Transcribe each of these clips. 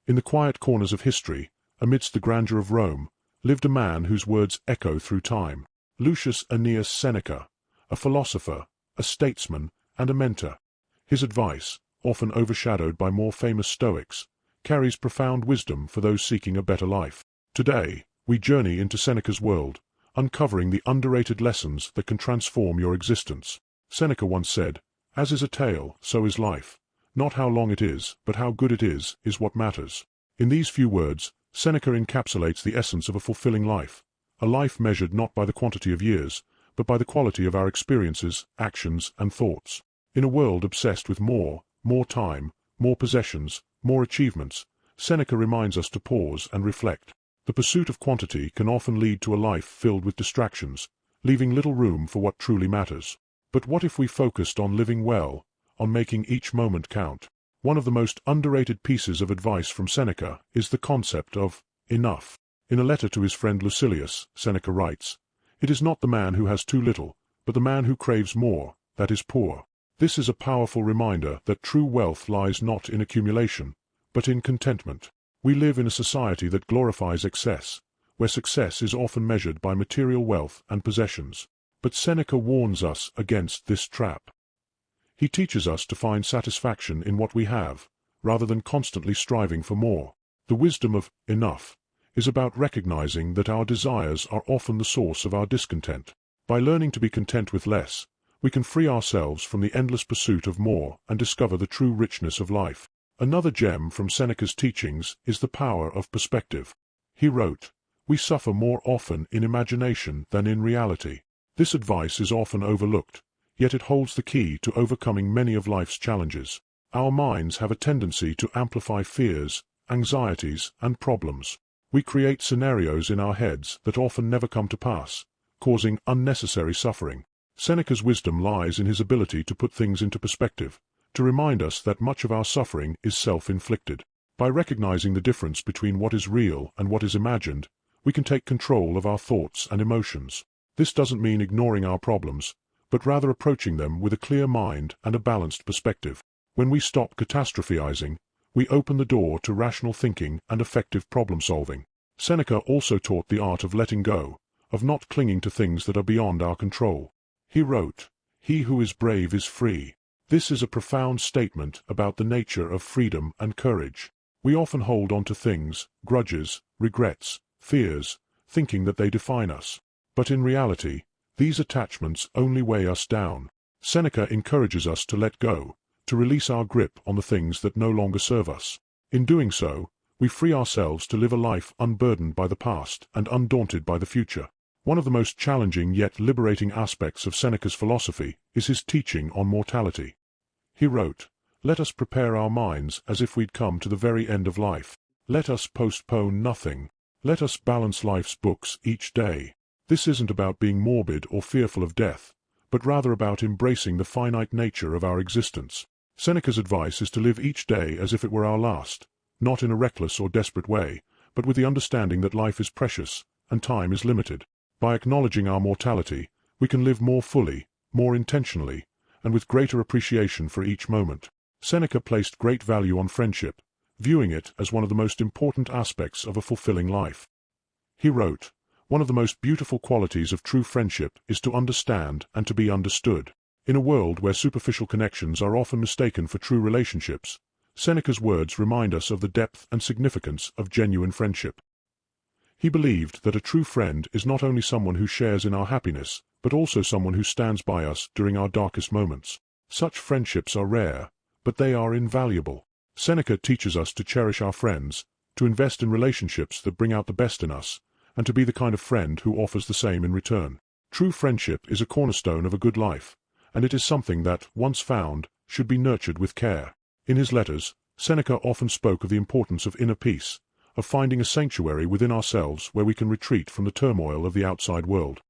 In the quiet corners of history, amidst the grandeur of Rome, lived a man whose words echo through time. Lucius Annaeus Seneca, a philosopher, a statesman, and a mentor. His advice, often overshadowed by more famous Stoics, carries profound wisdom for those seeking a better life. Today, we journey into Seneca's world, uncovering the underrated lessons that can transform your existence. Seneca once said, "As is a tale, so is life. Not how long it is, but how good it is what matters." In these few words, Seneca encapsulates the essence of a fulfilling life, a life measured not by the quantity of years, but by the quality of our experiences, actions, and thoughts. In a world obsessed with more time, more possessions, more achievements, Seneca reminds us to pause and reflect. The pursuit of quantity can often lead to a life filled with distractions, leaving little room for what truly matters. But what if we focused on living well, on making each moment count? One of the most underrated pieces of advice from Seneca is the concept of enough. In a letter to his friend Lucilius, Seneca writes, "It is not the man who has too little, but the man who craves more, that is poor." This is a powerful reminder that true wealth lies not in accumulation, but in contentment. We live in a society that glorifies excess, where success is often measured by material wealth and possessions. But Seneca warns us against this trap. He teaches us to find satisfaction in what we have, rather than constantly striving for more. The wisdom of enough is about recognizing that our desires are often the source of our discontent. By learning to be content with less, we can free ourselves from the endless pursuit of more and discover the true richness of life. Another gem from Seneca's teachings is the power of perspective. He wrote, "We suffer more often in imagination than in reality." This advice is often overlooked, yet it holds the key to overcoming many of life's challenges. Our minds have a tendency to amplify fears, anxieties, and problems. We create scenarios in our heads that often never come to pass, causing unnecessary suffering. Seneca's wisdom lies in his ability to put things into perspective, to remind us that much of our suffering is self-inflicted. By recognizing the difference between what is real and what is imagined, we can take control of our thoughts and emotions. This doesn't mean ignoring our problems, but rather approaching them with a clear mind and a balanced perspective. When we stop catastrophizing, we open the door to rational thinking and effective problem-solving. Seneca also taught the art of letting go, of not clinging to things that are beyond our control. He wrote, "He who is brave is free." This is a profound statement about the nature of freedom and courage. We often hold on to things, grudges, regrets, fears, thinking that they define us. But in reality, these attachments only weigh us down. Seneca encourages us to let go, to release our grip on the things that no longer serve us. In doing so, we free ourselves to live a life unburdened by the past and undaunted by the future. One of the most challenging yet liberating aspects of Seneca's philosophy is his teaching on mortality. He wrote, "Let us prepare our minds as if we'd come to the very end of life. Let us postpone nothing. Let us balance life's books each day." This isn't about being morbid or fearful of death, but rather about embracing the finite nature of our existence. Seneca's advice is to live each day as if it were our last, not in a reckless or desperate way, but with the understanding that life is precious and time is limited. By acknowledging our mortality, we can live more fully, more intentionally, and with greater appreciation for each moment. Seneca placed great value on friendship, viewing it as one of the most important aspects of a fulfilling life. He wrote, "One of the most beautiful qualities of true friendship is to understand and to be understood." In a world where superficial connections are often mistaken for true relationships, Seneca's words remind us of the depth and significance of genuine friendship. He believed that a true friend is not only someone who shares in our happiness, but also someone who stands by us during our darkest moments. Such friendships are rare, but they are invaluable. Seneca teaches us to cherish our friends, to invest in relationships that bring out the best in us, and to be the kind of friend who offers the same in return. True friendship is a cornerstone of a good life, and it is something that, once found, should be nurtured with care. In his letters, Seneca often spoke of the importance of inner peace, of finding a sanctuary within ourselves where we can retreat from the turmoil of the outside world.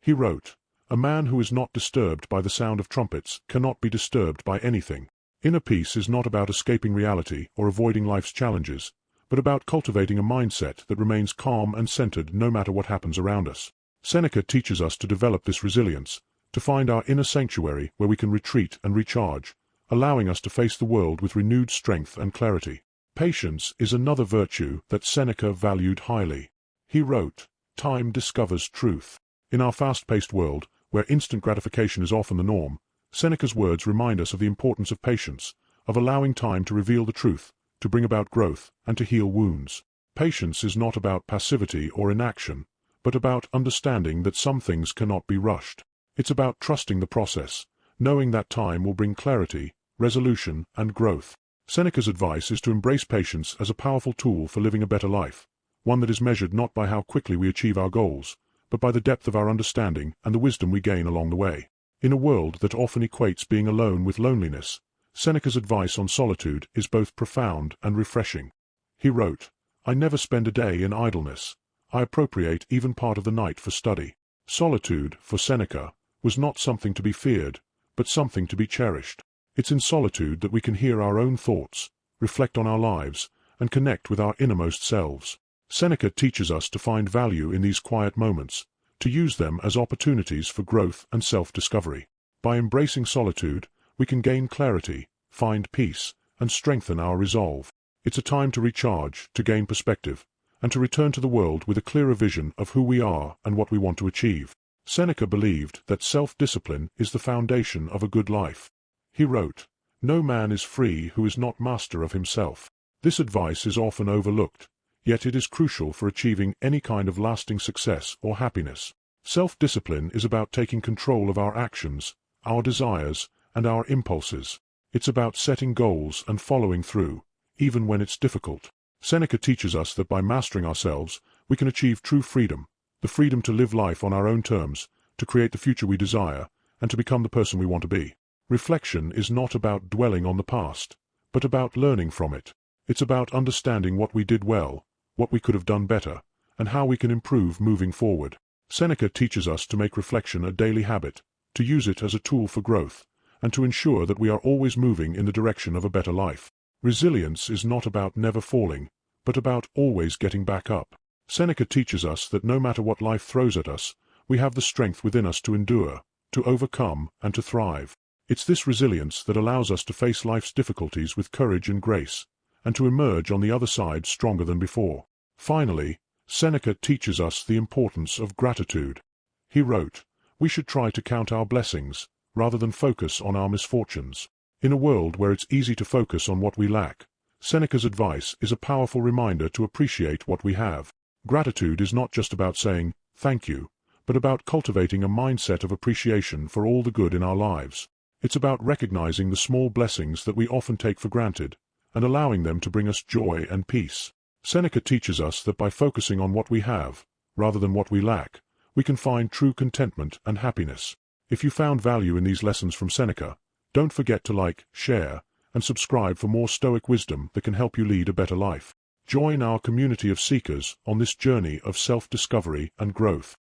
He wrote, "A man who is not disturbed by the sound of trumpets cannot be disturbed by anything." Inner peace is not about escaping reality or avoiding life's challenges, but about cultivating a mindset that remains calm and centered no matter what happens around us. Seneca teaches us to develop this resilience, to find our inner sanctuary where we can retreat and recharge, allowing us to face the world with renewed strength and clarity. Patience is another virtue that Seneca valued highly. He wrote, "Time discovers truth." In our fast-paced world, where instant gratification is often the norm, Seneca's words remind us of the importance of patience, of allowing time to reveal the truth, to bring about growth, and to heal wounds. Patience is not about passivity or inaction, but about understanding that some things cannot be rushed. It's about trusting the process, knowing that time will bring clarity, resolution, and growth. Seneca's advice is to embrace patience as a powerful tool for living a better life, one that is measured not by how quickly we achieve our goals, but by the depth of our understanding and the wisdom we gain along the way. In a world that often equates being alone with loneliness, Seneca's advice on solitude is both profound and refreshing. He wrote, "I never spend a day in idleness. I appropriate even part of the night for study." Solitude, for Seneca, was not something to be feared, but something to be cherished. It's in solitude that we can hear our own thoughts, reflect on our lives, and connect with our innermost selves. Seneca teaches us to find value in these quiet moments, to use them as opportunities for growth and self-discovery. By embracing solitude, we can gain clarity, find peace, and strengthen our resolve. It's a time to recharge, to gain perspective, and to return to the world with a clearer vision of who we are and what we want to achieve. Seneca believed that self-discipline is the foundation of a good life. He wrote, "No man is free who is not master of himself." This advice is often overlooked, yet it is crucial for achieving any kind of lasting success or happiness. Self-discipline is about taking control of our actions, our desires, and our impulses. It's about setting goals and following through, even when it's difficult. Seneca teaches us that by mastering ourselves, we can achieve true freedom, the freedom to live life on our own terms, to create the future we desire, and to become the person we want to be. Reflection is not about dwelling on the past, but about learning from it. It's about understanding what we did well, what we could have done better, and how we can improve moving forward. Seneca teaches us to make reflection a daily habit, to use it as a tool for growth, and to ensure that we are always moving in the direction of a better life. Resilience is not about never falling, but about always getting back up. Seneca teaches us that no matter what life throws at us, we have the strength within us to endure, to overcome, and to thrive. It's this resilience that allows us to face life's difficulties with courage and grace, and to emerge on the other side stronger than before. Finally, Seneca teaches us the importance of gratitude. He wrote, "We should try to count our blessings, rather than focus on our misfortunes." In a world where it's easy to focus on what we lack, Seneca's advice is a powerful reminder to appreciate what we have. Gratitude is not just about saying, "thank you," but about cultivating a mindset of appreciation for all the good in our lives. It's about recognizing the small blessings that we often take for granted, and allowing them to bring us joy and peace. Seneca teaches us that by focusing on what we have, rather than what we lack, we can find true contentment and happiness. If you found value in these lessons from Seneca, don't forget to like, share, and subscribe for more Stoic wisdom that can help you lead a better life. Join our community of seekers on this journey of self-discovery and growth.